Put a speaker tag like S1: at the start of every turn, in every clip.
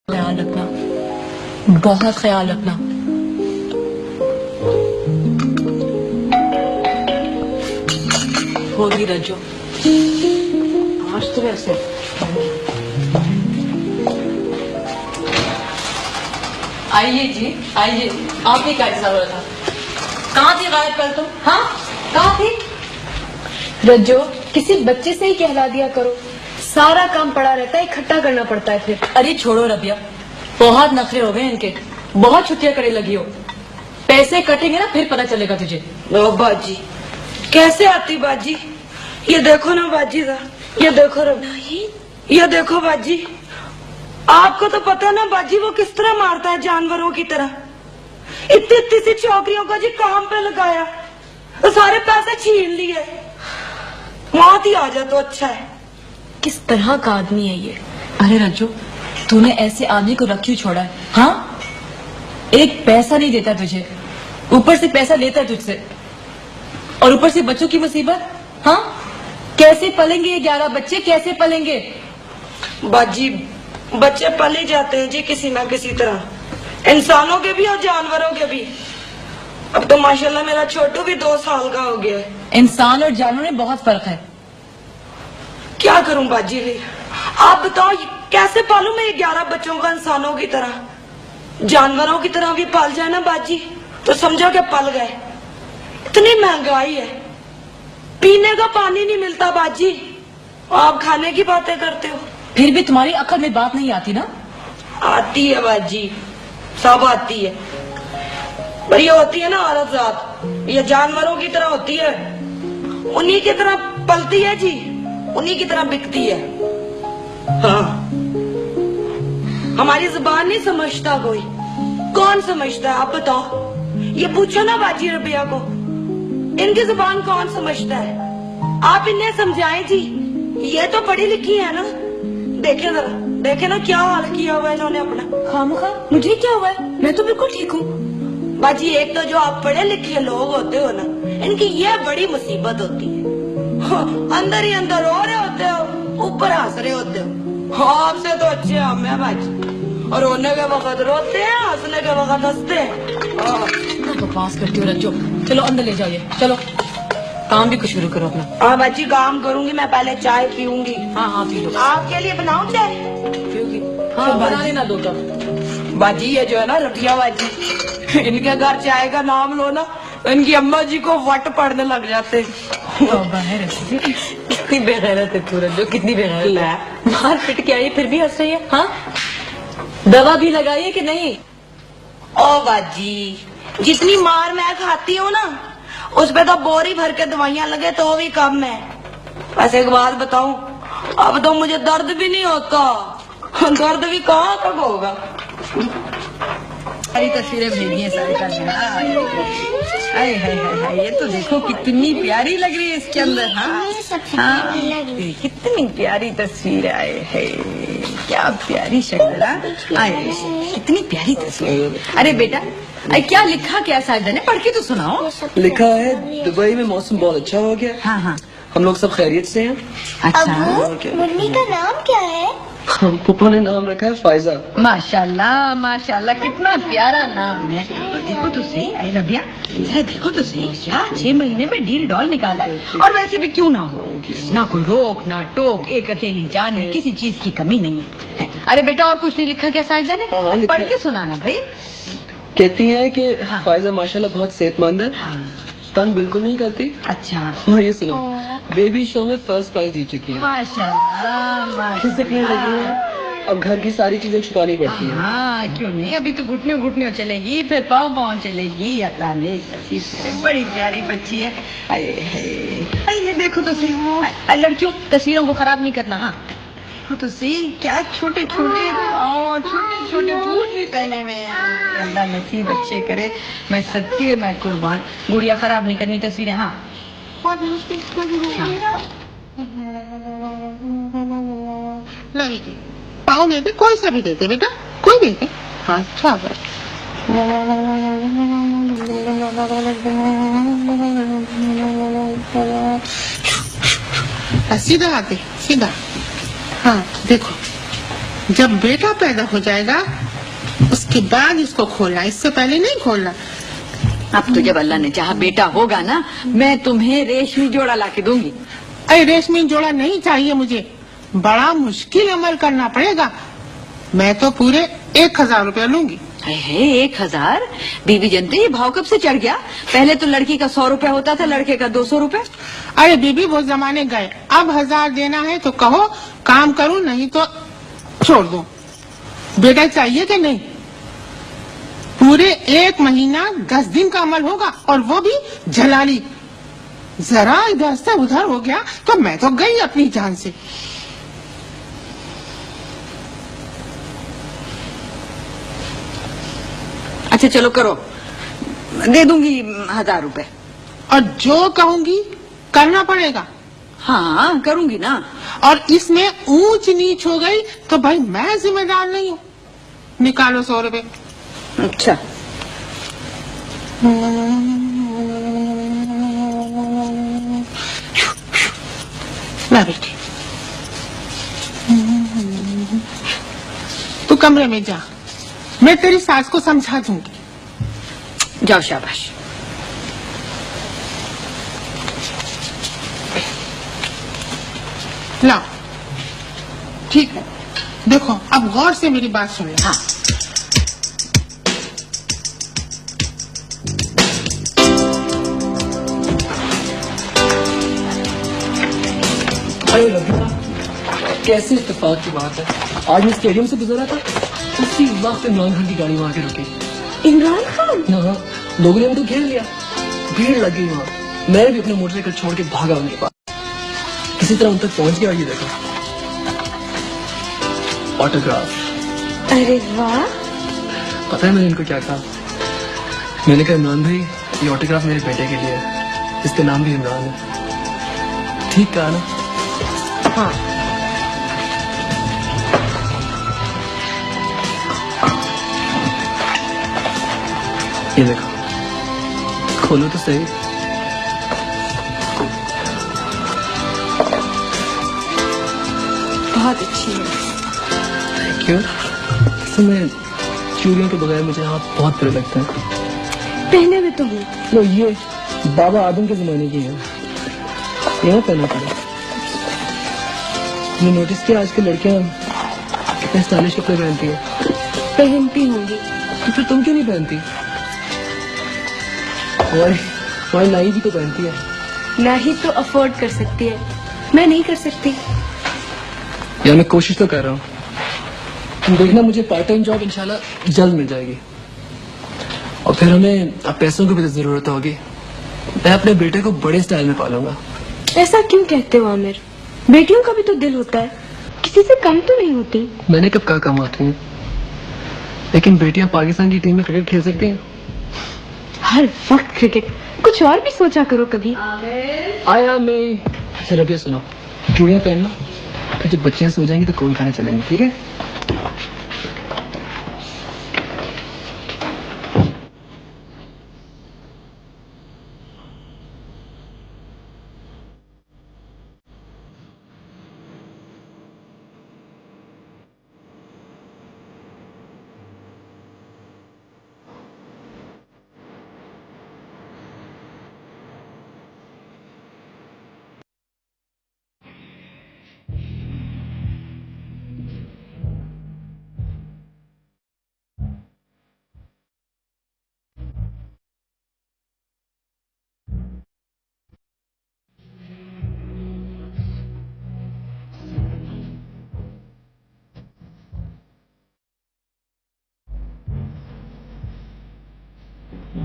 S1: ख्याल रखना, बहुत ख्याल रखना। होगी रज्जो आज तो वैसे आइए जी, आइए। आपने क्या हिसाब रखा? कहाँ थी गायब कल तुम? हाँ, कहाँ थी?
S2: रज्जो, किसी बच्चे से ही कहला दिया करो, सारा काम पड़ा रहता है, इकट्ठा करना पड़ता है फिर।
S1: अरे छोड़ो रबिया, बहुत नखरे हो गए इनके, बहुत छुट्टियां करने लगी हो। पैसे कटेंगे ना फिर पता चलेगा तुझे।
S3: लो बाजी, कैसे आती बाजी? ये देखो ना बाजी, ये देखो रवि, ये देखो बाजी। आपको तो पता ना बाजी वो किस तरह मारता है, जानवरों की तरह। इतनी इतनी सी छोकरियों का जी काम पे लगाया, तो सारे पैसे छीन लिए। मौत ही आ जाए तो अच्छा है।
S2: किस तरह का आदमी है ये?
S1: अरे रज्जो, तूने ऐसे आदमी को रख क्यों छोड़ा है? हाँ, एक पैसा नहीं देता तुझे, ऊपर से पैसा लेता है तुझसे, और ऊपर से बच्चों की मुसीबत। हाँ, कैसे पलेंगे ये 11 बच्चे, कैसे पलेंगे?
S3: बाजी, बच्चे पल ही जाते हैं जी किसी ना किसी तरह, इंसानों के भी और जानवरों के भी। अब तो माशाल्लाह मेरा छोटू भी 2 साल का हो गया है।
S1: इंसान और जानवर में बहुत फर्क है।
S3: क्या करूं बाजी भाई, आप बताओ कैसे पालूं मैं ये 11 बच्चों का इंसानों की तरह? जानवरों की तरह भी पाल जाए ना बाजी तो समझो कि पल गए। इतनी महंगाई है, पीने का पानी नहीं मिलता बाजी, आप खाने की बातें करते हो।
S1: फिर भी तुम्हारी अकल में बात नहीं आती ना?
S3: आती है बाजी, सब आती है, पर ये होती है ना औरत जात, ये जानवरों की तरह होती है, उन्हीं की तरह पलती है जी, उन्हीं की तरह बिकती है। हाँ, हमारी जुबान नहीं समझता कोई, कौन समझता है आप बताओ? ये पूछो ना बाजी रबिया को, इनकी जुबान कौन समझता है? आप इन्हें समझाएं जी, ये तो पढ़ी लिखी है ना। देखे जरा, देखे ना क्या हाल किया हुआ है इन्होंने अपना।
S2: खामखा मुझे क्या हुआ है? मैं तो बिल्कुल ठीक हूँ।
S3: बाजी, एक तो जो आप पढ़े लिखे लोग होते हो ना, इनकी ये बड़ी मुसीबत होती है। अंदर ही अंदर रो रहे होते हो, ऊपर हंस रहे होते हो। आपसे तो अच्छे हम हैं बाजी, और रोने के वक्त रोते हैं, हंसने के वक्त हंसते हैं।
S1: बकवास करती हो रज्जो, चलो अंदर ले जाइए, चलो काम भी कुछ शुरू करो अपना।
S3: हाँ बाजी, काम करूंगी मैं, पहले चाय पीऊंगी।
S1: हाँ हाँ पी लो।
S3: आपके लिए बनाऊं चाय?
S1: पियोगी? हाँ बना लेना 2 कप।
S3: बाजी ये जो है ना रबिया बाजी, इनके घर चाय का नाम लो ना, इनकी अम्मा जी को वट पड़ने लग जाते।
S1: कितनी बेगैरत है तू रज्जो, कितनी बेगैरत है। मार पिट के आई फिर भी हंस रही है। हाँ, दवा भी लगाई है कि नहीं?
S3: ओ बाजी, जितनी मार मैं खाती हूँ ना, उस पे तो बोरी भर के दवाइयाँ लगे तो भी कम है। वैसे एक बात बताऊं, अब तो मुझे दर्द भी नहीं होता, दर्द भी कहाँ तक होगा।
S4: सारी तस्वीरें भेजी हैं सारे का। हाय हाय हाय, ये तो देखो कितनी प्यारी लग रही है इसके अंदर। हाँ, कितनी प्यारी तस्वीर आए है, क्या प्यारी शक्ल आए, कितनी प्यारी तस्वीर। अरे बेटा, क्या लिखा क्या साजदा ने, पढ़ के तो सुनाओ।
S5: लिखा है दुबई में मौसम बहुत अच्छा हो गया।
S4: हाँ हाँ,
S5: हम लोग सब खैरियत से हैं।
S4: अच्छा,
S6: मम्मी का नाम क्या है?
S5: पुप्पो ने नाम रखा है फायजा।
S4: माशाल्लाह माशाल्लाह, कितना प्यारा नाम है। देखो तो सही, अरे रबिया जरा देखो तो सही, क्या 6 महीने में डील डॉल निकाला है। और वैसे भी क्यों ना हो, ना कोई रोक ना टोक, एक अकेली जान है, किसी चीज की कमी नहीं है। अरे बेटा, और कुछ नहीं लिखा क्या साहिदा ने?
S5: हाँ, लिखा
S4: पढ़ के सुनाना भाई।
S5: कहती है कि
S4: हाँ।
S5: फायजा माशाल्लाह बहुत सेहतमंद है, तंग बिल्कुल नहीं करती।
S4: अच्छा,
S5: और ये सुनो, बेबी शो में फर्स्ट प्राइज जीत चुकी है।
S4: माशाल्लाह माशाल्लाह।
S5: अब घर की सारी चीजें छुपानी पड़ती हैं।
S4: हाँ क्यों नहीं, अभी तो घुटने घुटने चलेगी, फिर पाँव पाँव चलेगी। अल्लाह ने बड़ी प्यारी बच्ची है। अरे ये देखो तो सही, लड़कियों तस्वीरों को खराब नहीं करना। हाँ देखो तो सही, क्या छोटे छोटे पाँव, छोटे छोटे बूट भी पहने हुए हैं। अल्लाह नसीब अच्छे करे, मैं सच्ची मैं कुर्बान। गुड़िया खराब नहीं करनी तस्वीरें। हाँ
S6: पाँव दे दे, कोई सा भी दे दे बेटा, कोई दे दे। हाँ अच्छा बस। सीधा हाथ दे, सीधा। हाँ देखो, जब बेटा पैदा हो जाएगा उसके बाद इसको खोलना, इससे पहले नहीं खोलना।
S4: अब तो जब अल्लाह ने चाहा बेटा होगा ना, मैं तुम्हें रेशमी जोड़ा लाके दूंगी।
S6: अरे रेशमी जोड़ा नहीं चाहिए मुझे, बड़ा मुश्किल अमल करना पड़ेगा। मैं तो पूरे 1000 रुपया लूंगी।
S4: है 1000? बीबी जनते ये भाव कब से चढ़ गया? पहले तो लड़की का 100 रुपया होता था, लड़के का 200 रुपया।
S6: अरे बीबी वो जमाने गए, अब 1000 देना है तो कहो, काम करूं नहीं तो छोड़ दो। बेटा चाहिए कि नहीं? पूरे 1 महीना 10 दिन का अमल होगा और वो भी झलाली। जरा इधर से उधर हो गया तो मैं तो गई अपनी जान से।
S4: अच्छा चलो करो, दे दूंगी 1000 रुपए।
S6: और जो कहूंगी करना पड़ेगा।
S4: हाँ करूंगी ना।
S6: और इसमें ऊंच नीच हो गई तो भाई मैं जिम्मेदार नहीं हूँ। निकालो 100 रुपए।
S4: अच्छा
S6: ला बेटी, तू कमरे में जा, मैं तेरी सास को समझा दूंगी।
S4: जाओ, शाबाश।
S6: लाओ, ठीक है। देखो अब गौर से मेरी बात सुन।
S4: हाँ
S5: अरे रघुआ, कैसे इत्तेफाक की बात है, आज मैं स्टेडियम से गुजरा था, उसी वक्त इमरान खान की गाड़ी वहां के रुकी।
S2: इमरान खान?
S5: हाँ, लोगों ने मुझे घेर लिया, भीड़ लग गई वहाँ। मैं भी अपना मोटरसाइकिल छोड़ के भागा उनके पास, किसी तरह उन तक पहुंच गया। ये देखो ऑटोग्राफ।
S2: अरे वाह।
S5: पता है मैंने इनको क्या कहा? मैंने कहा इमरान भाई, ये ऑटोग्राफ मेरे बेटे के लिए है, इसका नाम भी इमरान है। ठीक कहा ना?
S2: हाँ।
S5: ये देखो, खोलो तो सही।
S2: बहुत अच्छी है।
S5: क्यों? तुम्हें चूड़ियों के बगैर मुझे आप बहुत बुरे लगते हैं।
S2: पहने में तो हूँ।
S5: लो, ये बाबा आदम के जमाने की है, ये पहना पड़े। तुमने नोटिस किया आजकल लड़कियां कितने स्टाइलिश कपड़े पहनती हैं?
S2: पहनती होंगी।
S5: तो फिर तुम क्यों नहीं पहनती? और नाई भी तो पहनती है।
S2: ना ही तो अफोर्ड कर सकती है, मैं नहीं कर सकती।
S5: यार मैं कोशिश तो कर रहा हूँ। तुम देखना, मुझे पार्ट टाइम जॉब इंशाल्लाह जल्द मिल जाएगी, और फिर हमें अब पैसों की भी जरूरत होगी। मैं अपने बेटे को बड़े स्टाइल में पालूंगा।
S2: ऐसा क्यों कहते हो आमिर? बेटियों का भी तो दिल होता है, किसी से कम तो नहीं होती।
S5: मैंने कब कहा कम होती हैं, लेकिन बेटियां पाकिस्तान की टीम में क्रिकेट खेल सकती हैं।
S2: हर वक्त क्रिकेट, कुछ और भी सोचा करो कभी।
S5: आया मैं। अच्छा रबिया सुनो, चूड़ियां पहनना, तो जब बच्चियां सो जाएंगी तो कोई खाने चलेंगे, ठीक है?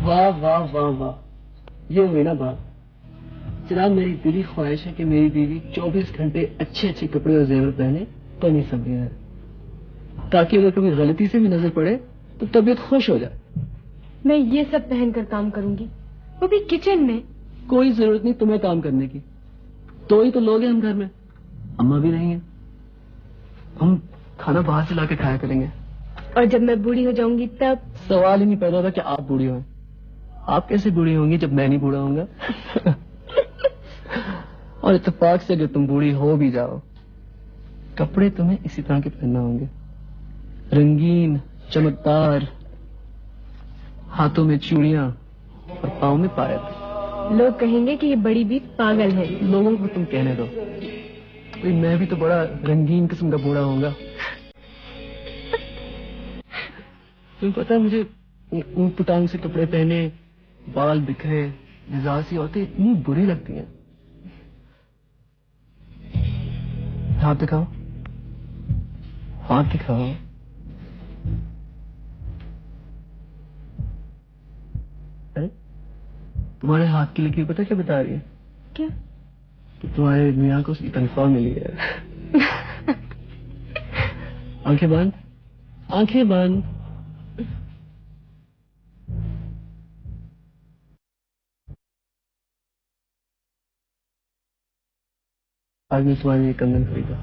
S5: वाह वाह वाह वाह, ये हुई ना बात। जनाब, मेरी दिली ख्वाहिश है कि मेरी बीवी 24 घंटे अच्छे अच्छे कपड़े और जेवर पहने तो नहीं समझे है, ताकि अगर कभी गलती से भी नजर पड़े तो तबीयत खुश हो जाए।
S2: मैं ये सब पहन कर काम करूंगी, वो भी किचन में।
S5: कोई जरूरत नहीं तुम्हें काम करने की, 2 ही तो लोग हैं हम घर में, अम्मा भी नहीं है। हम खाना बाहर से लाके खाया करेंगे।
S2: और जब मैं बूढ़ी हो जाऊंगी तब?
S5: सवाल ही नहीं पैदा होता कि आप बूढ़ी हो। आप कैसे बूढ़ी होंगी जब मैं नहीं बूढ़ा होऊंगा? और इत्तेफाक से अगर तुम बूढ़ी हो भी जाओ, कपड़े तुम्हें इसी तरह के पहनना होंगे, रंगीन, चमकदार, हाथों में चूड़ियां और पाँव में पायल।
S2: लोग कहेंगे कि ये बड़ी बीत पागल है।
S5: लोगों को तुम कहने दो, भाई मैं भी तो बड़ा रंगीन किस्म का बूढ़ा होऊंगा। तुम्हें पता है मुझे ऊँट पुटांग से कपड़े पहने, बाल बिखरे, मिजाज सी औरतें इतनी बुरी लगती हैं। हाथ दिखाओ, हाथ दिखाओ। अरे तुम्हारे हाथ की लकीर पता क्या बता रही है?
S2: क्या?
S5: कि तुम्हारे मियाँ को उसकी तनख्वाह मिली है। आंखें बंद, आंखें बंद। आज मैं तुम्हारे लिए कंगन खरीदा।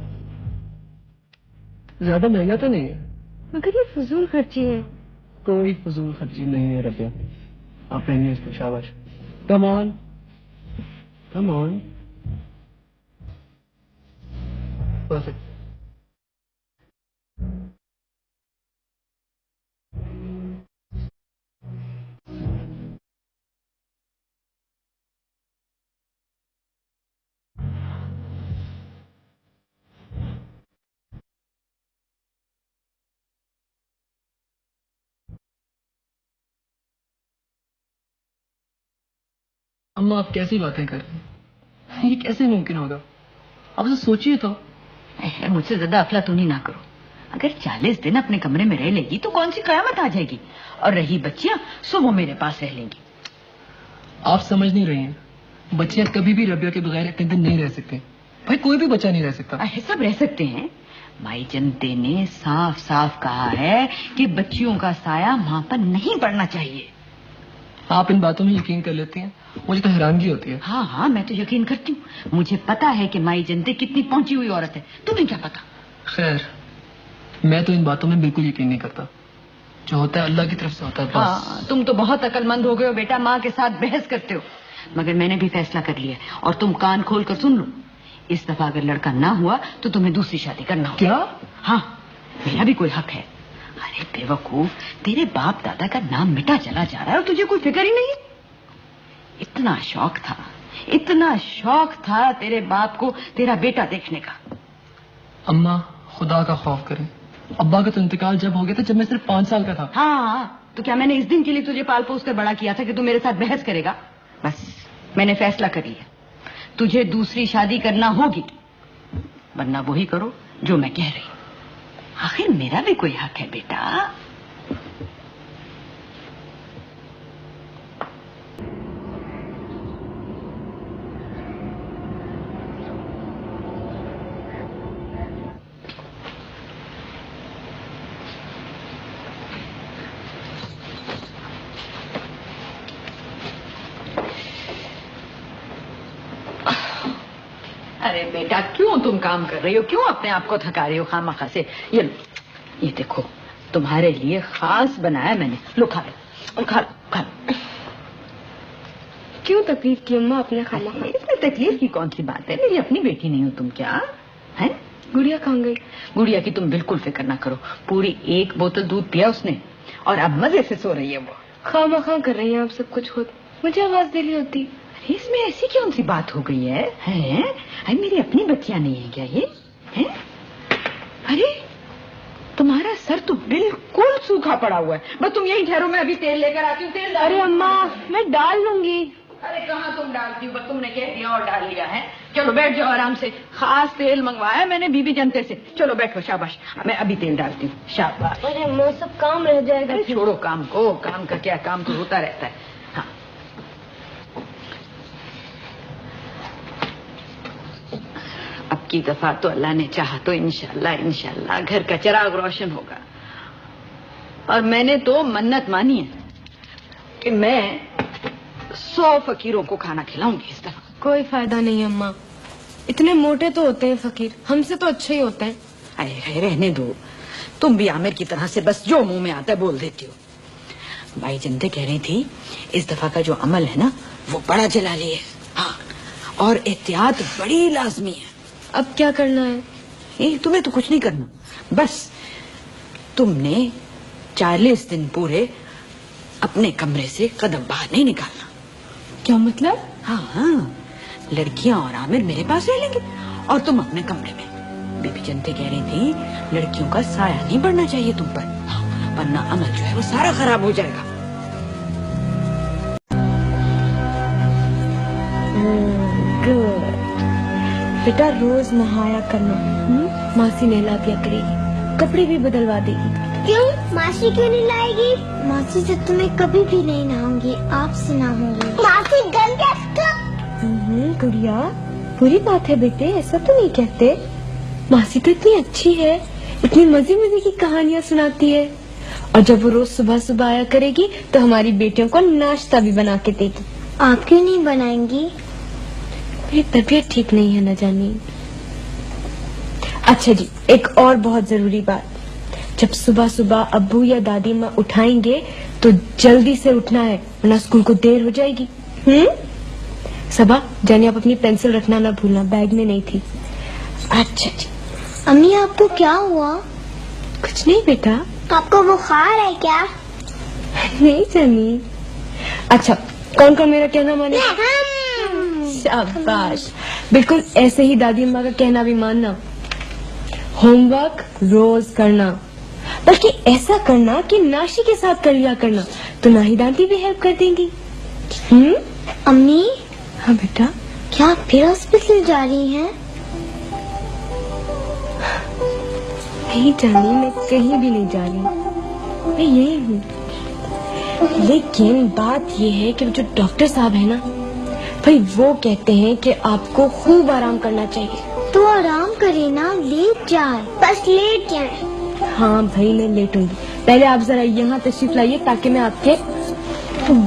S5: ज्यादा महंगा तो नहीं है,
S2: मगर ये फजूल खर्ची है।
S5: कोई फजूल खर्ची नहीं है रबिया। आप पहनिए इसको, शाबाश। Come on, come on. Perfect. अम्मा आप कैसी बातें कर रही हैं? ये कैसे मुमकिन होगा? आप तो सोचिए तो।
S4: मुझसे ज्यादा अफलातूनी ना करो। अगर 40 दिन अपने कमरे में रह लेगी तो कौन सी कयामत आ जाएगी। और रही बच्चियां, सो वो मेरे पास रह लेंगी।
S5: आप समझ नहीं रही हैं, बच्चियां कभी भी रबिया के बगैर इतने दिन नहीं रह सकते। भाई कोई भी बच्चा नहीं रह सकता।
S4: सब रह सकते हैं। माई जनते ने साफ साफ कहा है कि बच्चियों का साया मां पर नहीं पड़ना चाहिए।
S5: आप इन बातों में यकीन कर लेती हैं, मुझे तो हैरानगी होती है।
S4: हाँ हाँ, मैं तो यकीन करती हूँ। मुझे पता है कि माई जनते कितनी पहुंची हुई औरत है। तुम्हें क्या पता?
S5: खैर, मैं तो इन बातों में बिल्कुल यकीन नहीं करता। जो होता है अल्लाह की तरफ से होता है।
S4: हाँ, तुम तो बहुत अकलमंद हो गए हो बेटा, माँ के साथ बहस करते हो। मगर मैंने भी फैसला कर लिया और तुम कान खोल कर सुन लो। इस दफा अगर लड़का ना हुआ तो तुम्हें दूसरी शादी करना होगा।
S5: क्या?
S4: हाँ, मेरा भी कोई हक है। अरे बेवकूफ, तेरे बाप दादा का नाम मिटा चला जा रहा है और तुझे कोई फिक्र ही नहीं है। इतना शौक था तेरे बाप को तेरा बेटा देखने का।
S5: अम्मा खुदा का खौफ करें, अब्बा का तो इंतकाल जब हो गया था जब मैं सिर्फ 5 साल का था।
S4: हाँ, तो क्या मैंने इस दिन के लिए तुझे पाल पोस कर बड़ा किया था कि तू मेरे साथ बहस करेगा? बस मैंने फैसला कर लिया, तुझे दूसरी शादी करना होगी, वरना वही करो जो मैं कह रही हूं। आखिर मेरा भी कोई हक है बेटा। अरे बेटा, क्यों तुम काम कर रही हो? क्यों अपने आप को थका रही हो खामखा से? ये देखो, तुम्हारे लिए खास बनाया मैंने। लो खा लो, खा लो।
S2: क्यों तकलीफ की अम्मा अपने खामखा?
S4: इसमें तकलीफ की कौन सी बात है? मेरी अपनी बेटी नहीं हो तुम क्या? है?
S2: गुड़िया कहाँ गई?
S4: गुड़िया की तुम बिल्कुल फिक्र ना करो। पूरी 1 बोतल दूध पिया उसने और अब मजे से सो रही है वो।
S2: खामखा कर रही हैं आप सब कुछ खुद, मुझे आवाज देनी होती।
S4: इसमें ऐसी कौन सी बात हो गई है? अरे मेरी अपनी बच्चियां नहीं है क्या ये? हैं? अरे तुम्हारा सर तो बिल्कुल सूखा पड़ा हुआ है। बस तुम यही ठहरो, मैं अभी तेल लेकर आती हूँ। तेल?
S2: अरे अम्मा, मैं डाल लूंगी।
S4: अरे कहाँ तुम डालती हो? बस तुमने कह दिया और डाल लिया है। चलो बैठ जाओ आराम से। खास तेल मंगवाया मैंने बीबी जनते से। चलो बैठो, शाबाश। मैं अभी तेल डालती हूँ, शाबाश।
S2: अरे अम्मा, सब काम रह जाएगा।
S4: अरे छोड़ो काम को, काम का क्या, काम तो होता रहता है। हाँ, अब की दफा तो अल्लाह ने चाहा तो इंशाल्लाह घर का चिराग रोशन होगा। और मैंने तो मन्नत मानी है कि मैं 100 फकीरों को खाना खिलाऊंगी इस दफा।
S2: कोई फायदा नहीं अम्मा, इतने मोटे तो होते हैं फकीर, हमसे तो अच्छे ही होते हैं।
S4: अरे रहने दो, तुम भी आमिर की तरह से बस जो मुंह में आता है बोल देती हो। भाई जनते कह रही थी इस दफा का जो अमल है ना वो बड़ा जलाली है। हाँ, और एहतियात बड़ी लाजमी है।
S2: अब क्या करना है?
S4: तुम्हें तो कुछ नहीं करना, बस
S7: तुमने 40 दिन पूरे अपने कमरे से कदम बाहर नहीं निकालना।
S2: क्या मतलब?
S7: हाँ, लड़कियां और आमिर मेरे पास रह लेंगे और तुम अपने कमरे में। बीबी जनते कह रही थी लड़कियों का साया नहीं पड़ना चाहिए तुम पर, वरना अमल जो है वो सारा खराब हो जाएगा।
S2: गुड बेटा, रोज नहाया करना। मासी नहला दिया करेगी, कपड़े भी बदलवा देगी।
S8: क्यों? मासी क्यों नहीं लाएगी? मासी से तो मैं कभी भी नहीं नहाऊंगी, आपसे नहाऊंगी। मासी गंदे
S2: गुड़िया, बुरी बात है बेटे, ऐसा तो नहीं कहते। मासी तो इतनी अच्छी है, इतनी मजे मजे की कहानियाँ सुनाती है, और जब वो रोज सुबह सुबह आया करेगी तो हमारी बेटियों को नाश्ता भी बना के देगी।
S8: आप क्यों नहीं बनाएंगी?
S2: मेरी तबीयत ठीक नहीं है न जानी। अच्छा जी, एक और बहुत जरूरी बात, जब सुबह सुबह अब्बू या दादी माँ उठाएंगे तो जल्दी से उठना है, वरना स्कूल को देर हो जाएगी। सबा, जानी आप अपनी पेंसिल रखना ना भूलना, बैग में नहीं थी। अच्छा जी।
S8: अम्मी आपको क्या हुआ?
S2: कुछ नहीं बेटा।
S8: आपको बुखार है क्या?
S2: नहीं जानी। अच्छा, कौन कौन मेरा कहना माने? शाबाश, बिल्कुल ऐसे ही दादी अम्मा का कहना भी मानना। होमवर्क रोज करना, बल्कि ऐसा करना कि नाशी के साथ कर लिया करना, तो नाही दादी भी हेल्प कर देंगी।
S8: अम्मी।
S2: हाँ बेटा।
S8: क्या आप फिर हॉस्पिटल जा रही हैं?
S2: नहीं जानी, मैं कहीं भी नहीं जा रही, मैं यही हूँ। लेकिन बात ये है कि जो डॉक्टर साहब है ना भाई, वो कहते हैं कि आपको खूब आराम करना चाहिए।
S8: तो आराम करे ना, लेट जाए, बस लेट जाए।
S2: हाँ भाई, मैं लेटूंगी। पहले आप जरा यहाँ तशरीफ लाइए ताकि मैं आपके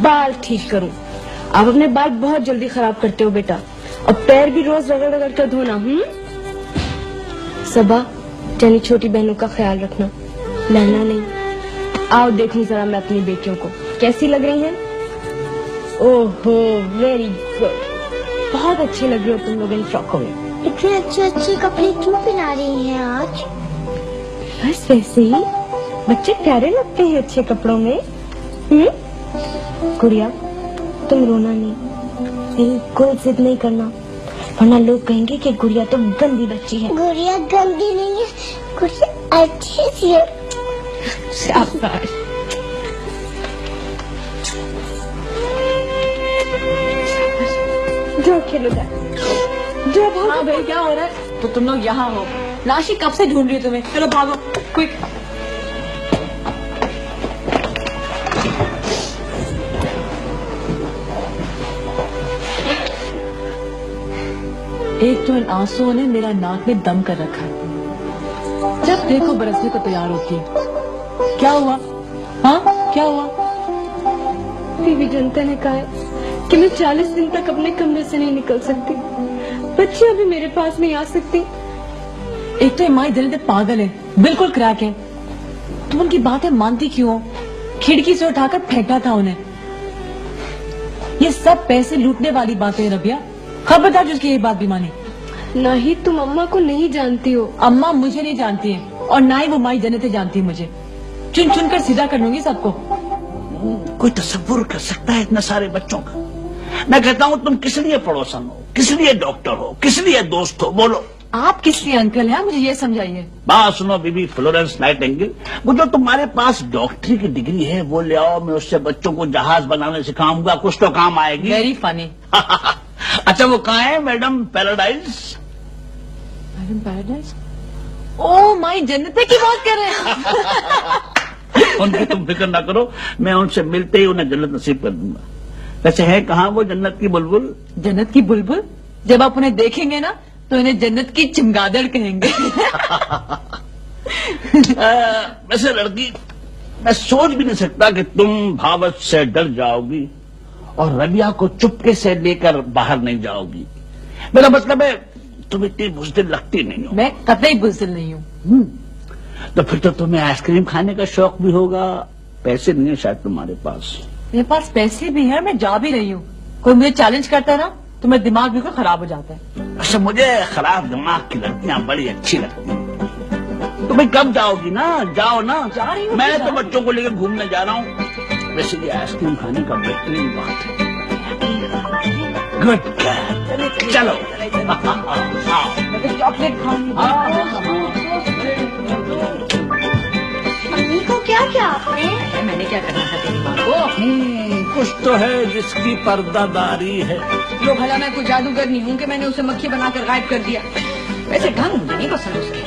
S2: बाल ठीक करूँ। आप अपने बाल बहुत जल्दी खराब करते हो बेटा, और पैर भी रोज रगड़ रगड़ कर धोना। सबा, जानी छोटी बहनों का ख्याल रखना, लड़ना नहीं। आओ देखूं जरा मैं अपनी बेटियों को कैसी लग रही हैं। ओहो, वेरी गुड, बहुत अच्छी लग रही हो तुम लोग इन फ्रॉकों में।
S8: इतने अच्छे अच्छे कपड़े क्यों पहना रही हैं आज?
S2: बस वैसे ही, बच्चे प्यारे लगते हैं अच्छे कपड़ों में। गुड़िया, तुम रोना नहीं, बिल्कुल जिद नहीं करना, वरना लोग कहेंगे कि गुड़िया तो गंदी बच्ची है।
S8: गुड़िया गंदी नहीं है, गुड़िया अच्छी सी है।
S2: शाबाश। जो खेलो जाए, जो भागो।
S1: हाँ भाई, क्या हो रहा है? तो तुम लोग यहाँ हो, नाशी कब से ढूंढ रही हो तुम्हें। चलो भागो, क्विक। एक तो इन आंसुओं ने मेरा नाक में दम कर रखा है, जब देखो बरसने को तैयार होती है। क्या हुआ? हाँ, क्या हुआ?
S2: बीवी जनता ने कहा है कि मैं 40 दिन तक अपने कमरे से नहीं निकल सकती, बच्चियां भी मेरे पास नहीं आ सकती।
S1: एक तो माई जन्नत पागल है, बिल्कुल क्रैक है। तुम उनकी बातें मानती क्यों हो? खिड़की से उठाकर फेंकना था उन्हें। ये सब पैसे लूटने वाली बातें हैं रबिया, खबरदार जिसकी ये बात भी मानी।
S2: नहीं, तुम अम्मा को नहीं जानती हो।
S1: अम्मा मुझे नहीं जानती है, और ना ही वो माई जन्नतें जानती है मुझे। चुन चुन कर सीधा कर लूंगी सबको।
S9: कोई तसव्वुर कर सकता है इतने सारे बच्चों का? मैं कहता हूँ तुम किस लिए पड़ोसन हो, किस लिए डॉक्टर हो, किस लिए दोस्त हो, बोलो।
S1: आप किस लिए अंकल हैं, मुझे ये समझाइए।
S9: बात सुनो बीबी फ्लोरेंस नाइटिंगेल, वो जो तुम्हारे पास डॉक्टरी की डिग्री है वो ले आओ, मैं उससे बच्चों को जहाज बनाने सिखाऊंगा, कुछ तो काम आएगी।
S1: Very funny.
S9: अच्छा, वो कहाँ है madam paradise?
S1: Madam paradise? Oh my जन्नतें की बात कर रहे हैं।
S9: उनकी तुम फिक्र ना करो, मैं उनसे मिलते ही उन्हें जन्नत नसीब कर दूंगा। वैसे है कहाँ वो जन्नत की बुलबुल?
S1: जन्नत की बुलबुल? जब आप उन्हें देखेंगे ना तो इन्हें जन्नत की चमगादड़ कहेंगे।
S9: वैसे लड़की, मैं सोच भी नहीं सकता कि तुम भावत से डर जाओगी और रबिया को चुपके से लेकर बाहर नहीं जाओगी। मेरा मतलब है तुम इतनी बुज़दिल लगती नहीं हो।
S1: मैं कतई बुज़दिल नहीं हूँ।
S9: तो फिर तो तुम्हें आइसक्रीम खाने का शौक भी होगा। पैसे नहीं है शायद तुम्हारे पास?
S1: मेरे पास पैसे भी हैं, मैं जा भी रही हूँ। कोई मुझे चैलेंज करता है ना तो मेरा दिमाग बिल्कुल खराब हो जाता है।
S9: अच्छा, मुझे खराब दिमाग की लड़कियां बड़ी अच्छी लगती हैं। तो भाई कब जाओगी ना, जाओ ना।
S7: जा रही हूँ,
S9: मैं
S7: जा
S9: तो बच्चों को लेकर घूमने जा रहा हूँ। वैसे ये आइसक्रीम खाने का बेहतरीन बात है। गुड गर्ल, चलो।
S7: चॉकलेट खाऊंगी।
S8: मम्मी को क्या क्या आपने?
S7: मैंने क्या करना था तेरी माँ को?
S9: कुछ तो है जिसकी पर्दादारी है।
S7: लो भला मैं कोई जादूगर नहीं हूँ कि मैंने उसे मक्खी बनाकर गायब कर दिया। वैसे ढंग मुझे नहीं पसंद उसके।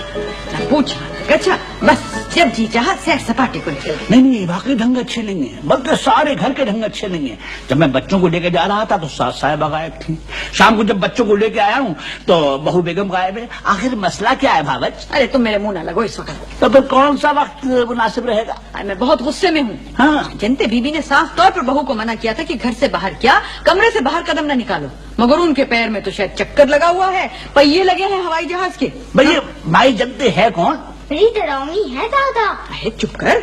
S7: ना पूछा अच्छा, बस जब जी चाहा सैर सपाटे को निकल।
S9: नहीं, बाकी ढंग अच्छे नहीं है, बल्कि सारे घर के ढंग अच्छे नहीं है। जब मैं बच्चों को लेके जा रहा था तो सास साहिबा गायब थी। शाम को जब बच्चों को लेके आया हूँ तो बहू बेगम गायब है। आखिर मसला क्या है भावच?
S7: अरे तुम मेरे मुंह ना लगो इस वक्त।
S9: तो फिर कौन सा वक्त मुनासिब रहेगा?
S7: मैं बहुत गुस्से में हूँ।
S9: हाँ।
S7: जनते बीबी ने साफ तौर पर बहू को मना किया था कि घर से बाहर क्या, कमरे से बाहर कदम न निकालो, मगर उनके पैर में तो शायद चक्कर लगा हुआ है, पहिए लगे हैं हवाई जहाज के।
S9: भैया माई जनते है कौन?
S8: बड़ी डरावनी है दादा।
S7: अरे चुप कर।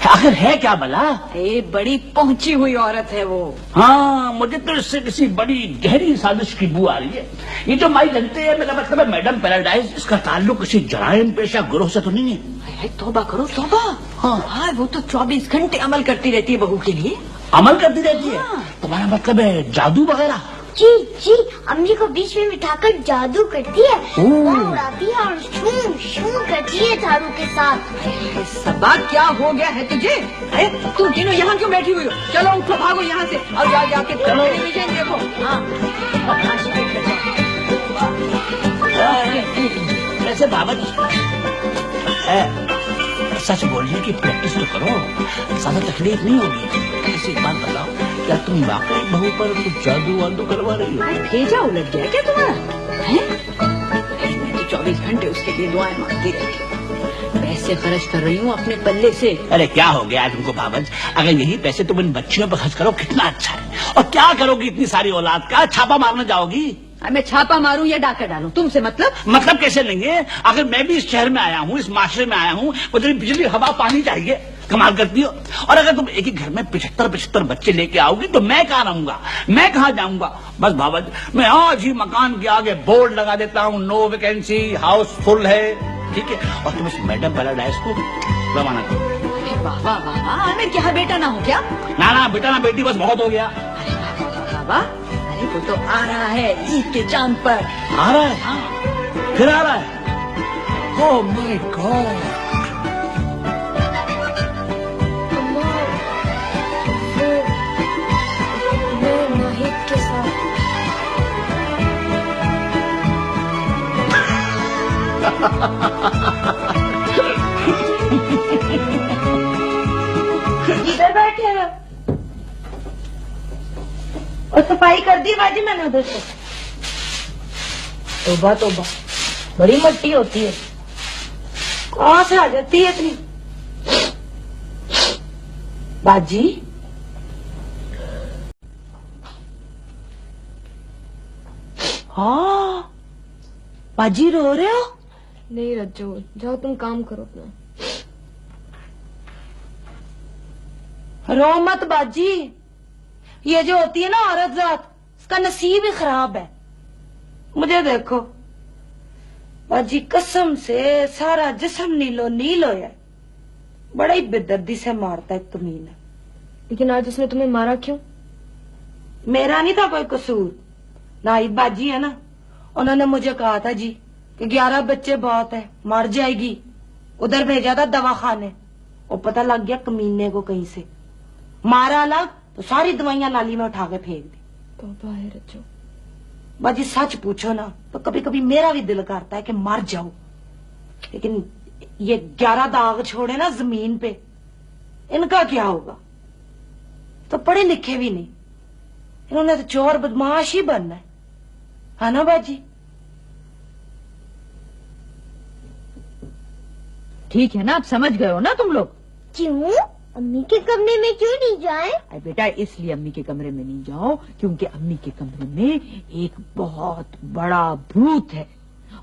S9: आखिर है क्या भला?
S7: अरे बड़ी पहुंची हुई औरत है वो।
S9: हाँ, मुझे तो इससे किसी बड़ी गहरी साजिश की बू आ रही है। ये जो माई जनते है, मेरा मतलब है मैडम पैराडाइज, इसका ताल्लुक किसी जराइम पेशा गिरोह से तो नहीं है?
S7: अरे तौबा करो तौबा। हाँ, वो तो 24 घंटे अमल करती रहती है बहू के लिए।
S9: अमल करती रहती है? तुम्हारा मतलब है जादू वगैरह?
S8: जी जी, अम्मी को बीच में बिठाकर जादू करती है, वो उड़ाती है और शूं शूं करती है झाड़ू के साथ।
S7: सबा क्या हो गया है तुझे? अरे तुम तीनों यहाँ क्यों बैठी हुई हो? चलो उठो, भागो यहाँ से और जाके टेलीविजन देखो। हाँ,
S9: ऐसे बाबत सच बोलने की प्रैक्टिस तो करो, ज्यादा तकलीफ नहीं होगी। ऐसी बात बताओ, क्या तुम वाकई बहू पर कुछ जादू वादू करवा रही हो?
S7: भेजा उलट गया क्या तुम्हारा? मैं तो 24 घंटे उसके लिए दुआएं मांगती रहती हूँ। पैसे खर्च कर रही हूँ अपने पल्ले से।
S9: अरे क्या हो गया तुमको भावज? अगर यही पैसे तुम इन बच्चियों पर खर्च करो कितना अच्छा है। और क्या करोगी इतनी सारी औलाद का? छापा मारने जाओगी?
S7: मैं छापा मारूं या डाका डालूं, तुमसे
S9: मतलब कैसे लेंगे? अगर मैं भी इस शहर में आया हूँ, इस माशरे में आया हूँ, मुझे बिजली हवा पानी चाहिए। कमाल करती हो। और अगर तुम एक ही घर में 75 बच्चे लेके आओगी तो मैं कहाँ रहूंगा, मैं कहाँ जाऊंगा? बस भावज, मैं आज ही मकान के आगे बोर्ड लगा देता हूँ, नो वैकेंसी, हाउस फुल है, ठीक है? और तुम इस मैडम पैराडाइज को रवाना करो।
S7: वाह वाह वाह, आमिर क्या बेटा ना हो क्या?
S9: ना बेटा ना बेटी, बस बहुत हो गया।
S7: अरे वाह, अरे वो तो आ रहा है ईद के चांद पर।
S9: आ रहा है? हाँ। फिर आ रहा है? Oh my God.
S3: इधर बैठे हैं और सफाई कर दी बाजी मैंने उधर से। तोबा तोबा, बड़ी मट्टी होती है, कहाँ से आ जाती है इतनी बाजी? हाँ बाजी, रो रहे हो?
S2: नहीं रज्जू, जाओ तुम काम करो अपना।
S3: रो मत बाजी, ये जो होती है ना औरत जात, इसका नसीब ही खराब है। मुझे देखो बाजी, कसम से सारा जिस्म नीलो नील हो है, बड़ा ही बेदर्दी से मारता है कमीना।
S2: लेकिन आज उसने तुम्हें मारा क्यों?
S3: मेरा नहीं था कोई कसूर, नाहिद बाजी है ना, उन्होंने मुझे कहा था जी कि 11 बच्चे बहुत है, मर जाएगी, उधर भेजा था दवाखाने, और पता लग गया कमीने को कहीं से, मारा अलग तो सारी दवाइयां नाली में उठा के फेंक दी।
S2: तौबा है रज्जू।
S3: बाजी सच पूछो ना तो कभी कभी मेरा भी दिल करता है कि मर जाऊं, लेकिन ये 11 दाग छोड़े ना जमीन पे, इनका क्या होगा? तो पढ़े लिखे भी नहीं, इन्होंने तो चोर बदमाश ही बनना है ना बाजी?
S7: ठीक है ना, अब समझ गए हो ना तुम लोग?
S8: क्यों? अम्मी के कमरे में क्यों नहीं जाए?
S7: अरे बेटा, इसलिए अम्मी के कमरे में नहीं जाओ क्योंकि अम्मी के कमरे में एक बहुत बड़ा भूत है,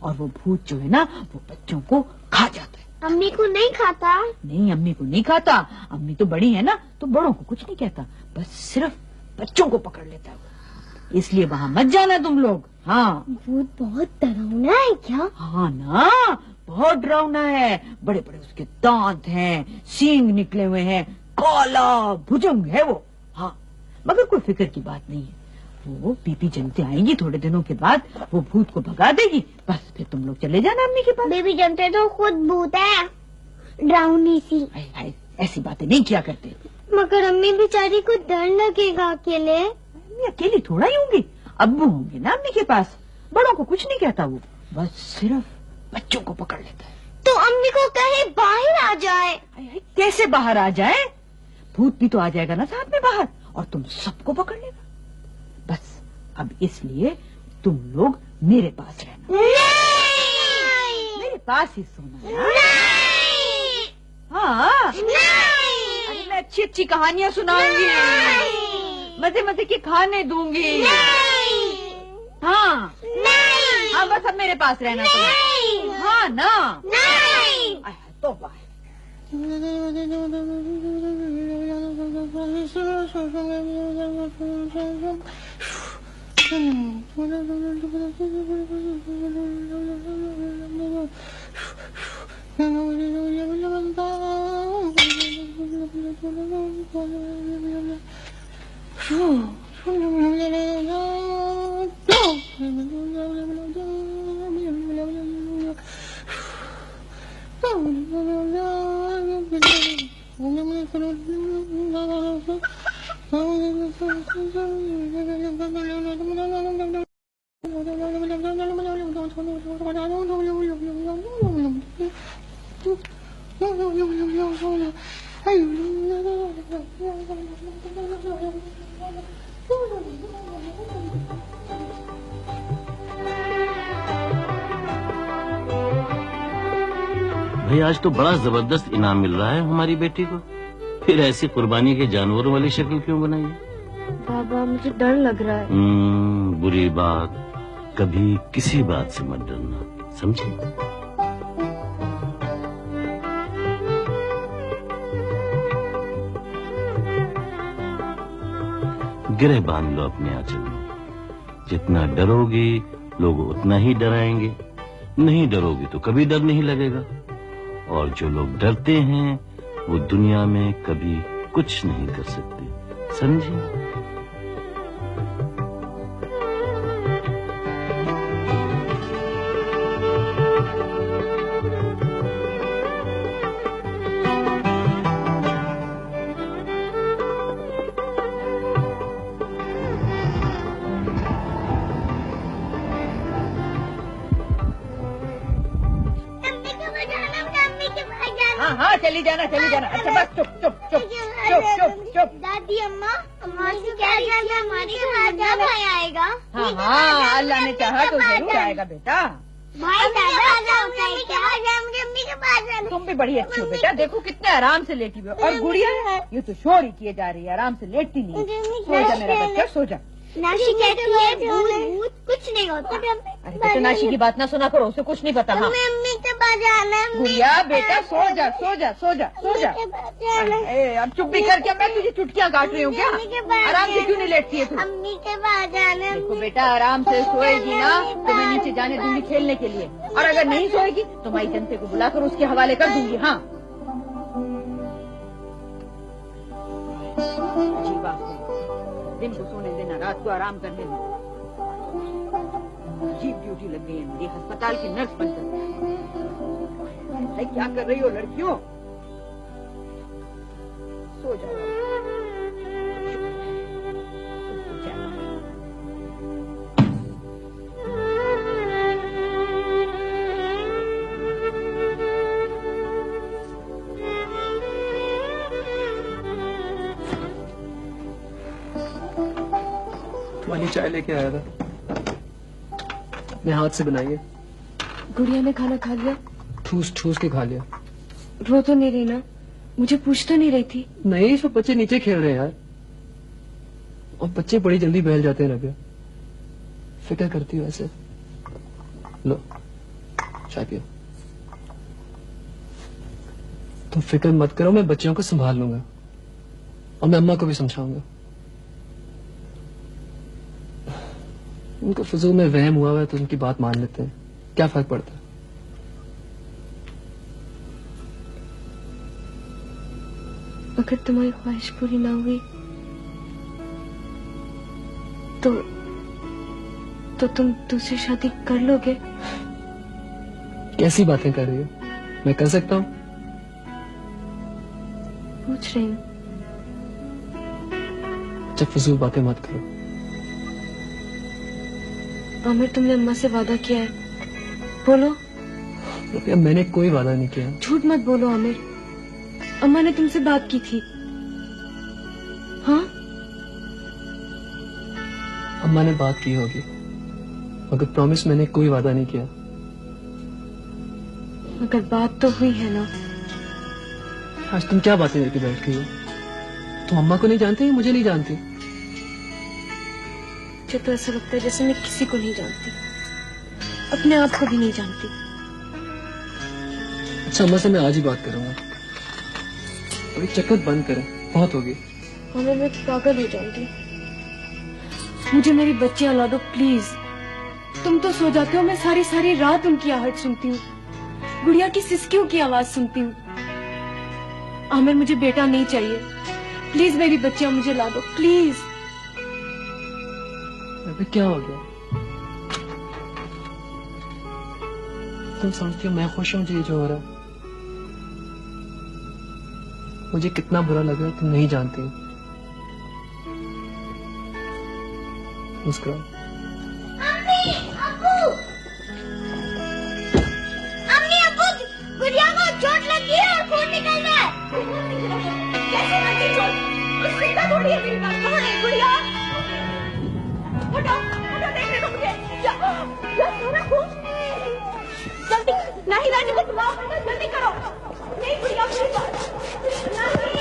S7: और वो भूत जो है ना वो बच्चों को खा जाता है।
S8: अम्मी को नहीं खाता?
S7: नहीं, अम्मी को नहीं खाता। अम्मी तो बड़ी है ना, तो बड़ों को कुछ नहीं कहता, बस सिर्फ बच्चों को पकड़ लेता है वो। इसलिए वहाँ मत जाना तुम लोग। हाँ,
S8: भूत बहुत डरावना है क्या?
S7: हाँ ना, बहुत डरावना है, बड़े बड़े उसके दांत हैं, सींग निकले हुए हैं, काला भुजंग है वो। हाँ, मगर कोई फिक्र की बात नहीं है, वो बीबी जनते आएंगी थोड़े दिनों के बाद, वो भूत को भगा देगी, बस फिर तुम लोग चले जाना अम्मी के पास।
S8: बेबी जनते तो खुद भूत है, डरावनी सी।
S7: हाय हाय, ऐसी बातें नहीं किया करते।
S8: मगर अम्मी बेचारी को डर लगेगा अकेले।
S7: अम्मी अकेली थोड़ा ही होंगी, अब्बू होंगे ना अम्मी के पास, बड़ों को कुछ नहीं कहता वो, बस सिर्फ बच्चों को पकड़ लेता है।
S8: तो अम्मी को कहे बाहर आ जाए।
S7: हाय हाय, कैसे बाहर आ जाए? भूत भी तो आ जाएगा ना साथ में बाहर, और तुम सबको पकड़ लेगा। बस अब इसलिए तुम लोग मेरे पास रहना।
S8: नहीं!
S7: मेरे पास ही सोना है।
S8: नहीं!
S7: हाँ,
S8: नहीं!
S7: अरे मैं अच्छी अच्छी कहानियां सुनाऊंगी, मजे मजे के खाने दूंगी। हाँ
S8: नहीं!
S7: हाँ, बस अब मेरे पास रहना तुम। हाँ ना?
S8: नहीं!
S7: तो बाय।
S10: भाई आज तो बड़ा जबरदस्त इनाम मिल रहा है हमारी बेटी को, फिर ऐसी कुर्बानी के जानवरों वाली शक्ल क्यों बनाई है?
S2: बाबा मुझे डर लग रहा है।
S10: बुरी बात, कभी किसी बात से मत डरना, समझे? गिरह बांध लो अपने आंचल में, जितना डरोगी लोग उतना ही डराएंगे, नहीं डरोगी तो कभी डर नहीं लगेगा, और जो लोग डरते हैं वो दुनिया में कभी कुछ नहीं कर सकते, समझे?
S7: हाँ, चली जाना। अच्छा बस चुप।
S8: दादी अम्मा हमारी क्या हमारे घर भाई आएगा।
S7: हाँ, अल्लाह ने चाहा तो जरूर आएगा बेटा।
S8: भाई दादा मुझे अम्मी के पास जाना।
S7: तुम भी बड़ी अच्छी हो बेटा, देखो कितने आराम से लेटी हुई हो, और गुड़िया ये तो शोर ही किए जा रही है, आराम से लेटती नहीं। सो जा मेरा बच्चा, सो जा।
S8: नाशी कहती है भूत कुछ नहीं होता।
S7: अरे बेटा नाशी की बात ना सुना करो, उसे कुछ नहीं पता। हाँ
S8: अम्मी के पास जाना है।
S7: गुड़िया बेटा सो जा। अब चुप भी करके मैं तुझे चुटकियां काट रही हूँ क्या? आराम से क्यों नहीं लेटती है तू?
S8: अम्मी के पास जाना है।
S7: देखो बेटा आराम से सोएगी ना तो मैं नीचे जाने दूंगी खेलने के लिए, और अगर नहीं सोएगी तो माई जनते को बुलाकर उसके हवाले कर दूंगी। हाँ अच्छी बात है, दिन को सोने देना, रात को आराम करने देना। अजीब ड्यूटी लग गई है मेरी, अस्पताल की नर्स बनकर। क्या कर रही हो लड़कियों? सो जाओ।
S5: तुम्हारी चाय लेके आया था, अपने हाथ से बनाई है।
S2: गुड़िया ने खाना खा लिया?
S5: ठूस के खा लिया।
S2: रो तो नहीं रही ना? मुझे पूछ तो नहीं रही थी?
S5: नहीं, सब बच्चे नीचे खेल रहे हैं यार, और बच्चे बड़ी जल्दी बहल जाते हैं रबिया, फिक्र करती हो ऐसे। लो चाय पियो। तुम फिक्र मत करो, मैं बच्चों को संभाल लूंगा, और मैं अम्मा को भी समझाऊंगा। उनको फजूल में वहम हुआ है तो उनकी बात मान लेते हैं, क्या फर्क पड़ता है?
S2: अगर तुम्हारी ख्वाहिश पूरी ना हुई तो तुम दूसरी शादी कर लोगे?
S5: कैसी बातें कर रही हो? मैं कर सकता हूँ।
S2: पूछ रही हूँ।
S5: जब फजूल बातें मत करो।
S2: आमिर, तुमने अम्मा से वादा किया है, बोलो।
S5: रबिया, मैंने कोई वादा नहीं किया।
S2: झूठ मत बोलो आमिर, अम्मा ने तुमसे बात की थी। हाँ,
S5: अम्मा ने बात की होगी, मगर प्रॉमिस मैंने कोई वादा नहीं किया।
S2: मगर बात तो हुई है ना।
S5: आज तुम क्या बातें लेके बैठ गई हो? तुम अम्मा को नहीं जानती, मुझे नहीं जानती।
S2: मुझे तो ऐसा लगता है जैसे मैं किसी को नहीं जानती, अपने आप को भी नहीं जानती।
S5: अच्छा, अम्मा से मैं आज ही बात करूंगा। अभी चक्कर बंद करें, बहुत हो गई।
S2: आमिर, मैं पागल हो जाऊंगी। मुझे मेरी बच्चियां ला दो प्लीज। तुम तो सो जाते हो, मैं सारी सारी रात उनकी आहट सुनती हूँ, गुड़िया की सिसकियों की आवाज सुनती हूँ। आमिर, मुझे बेटा नहीं चाहिए, प्लीज मेरी बच्चियां मुझे ला दो प्लीज।
S5: अबे क्या हो गया? तुम समझती हो मैं खुश हूँ ये जो हो रहा है? मुझे कितना बुरा लग रहा है तुम नहीं जानती। मुस्कुराओ।
S8: अम्मी अब्बू, गुड़िया को चोट लगी है और खून निकल रहा है। कैसे लगी चोट? उसका थोड़ी है मेरी बात। कहाँ है गुड़िया? हटो, हटो, देखने दो मुझे। क्या सारा खून? जल्दी, नहीं रानी को बुलाओ, जल्दी करो। नहीं गुड़िया, मेरी बात। नहीं।